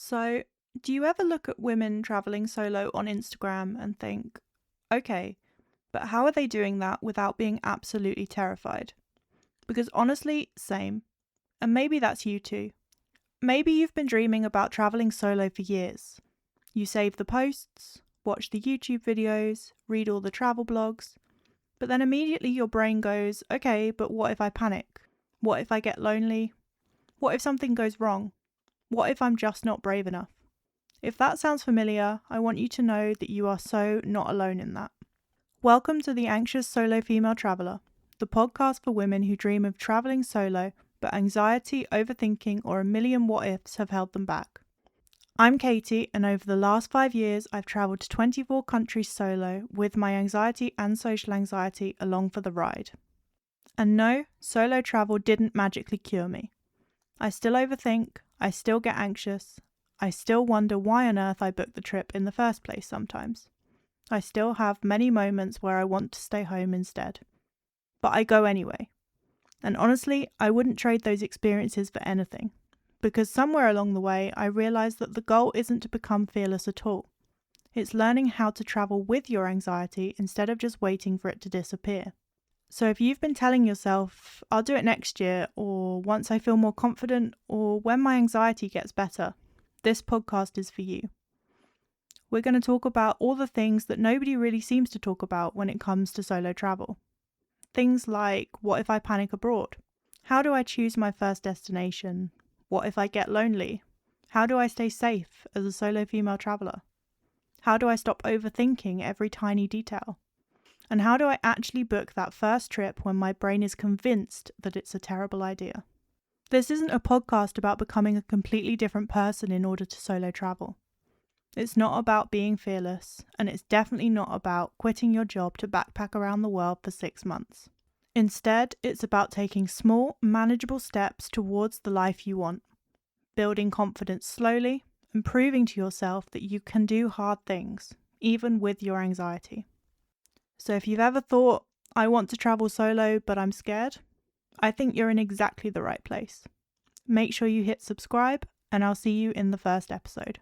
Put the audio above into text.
So, do you ever look at women traveling solo on Instagram and think, okay, but how are they doing that without being absolutely terrified? Because honestly, same. And maybe that's you too. Maybe you've been dreaming about traveling solo for years. You save the posts, watch the YouTube videos, read all the travel blogs, but then immediately your brain goes, okay, but what if I panic? What if I get lonely? What if something goes wrong? What if I'm just not brave enough? If that sounds familiar, I want you to know that you are so not alone in that. Welcome to the Anxious Solo Female Traveller, the podcast for women who dream of travelling solo, but anxiety, overthinking, or a million what-ifs have held them back. I'm Katie, and over the last 5 years, I've travelled to 24 countries solo, with my anxiety and social anxiety along for the ride. And no, solo travel didn't magically cure me. I still overthink, I still get anxious, I still wonder why on earth I booked the trip in the first place sometimes. I still have many moments where I want to stay home instead. But I go anyway. And honestly, I wouldn't trade those experiences for anything. Because somewhere along the way, I realised that the goal isn't to become fearless at all. It's learning how to travel with your anxiety instead of just waiting for it to disappear. So if you've been telling yourself, I'll do it next year, or once I feel more confident, or when my anxiety gets better, this podcast is for you. We're going to talk about all the things that nobody really seems to talk about when it comes to solo travel. Things like, what if I panic abroad? How do I choose my first destination? What if I get lonely? How do I stay safe as a solo female traveller? How do I stop overthinking every tiny detail? And how do I actually book that first trip when my brain is convinced that it's a terrible idea? This isn't a podcast about becoming a completely different person in order to solo travel. It's not about being fearless, and it's definitely not about quitting your job to backpack around the world for 6 months. Instead, it's about taking small, manageable steps towards the life you want, building confidence slowly, and proving to yourself that you can do hard things, even with your anxiety. So if you've ever thought, I want to travel solo but I'm scared, I think you're in exactly the right place. Make sure you hit subscribe, and I'll see you in the first episode.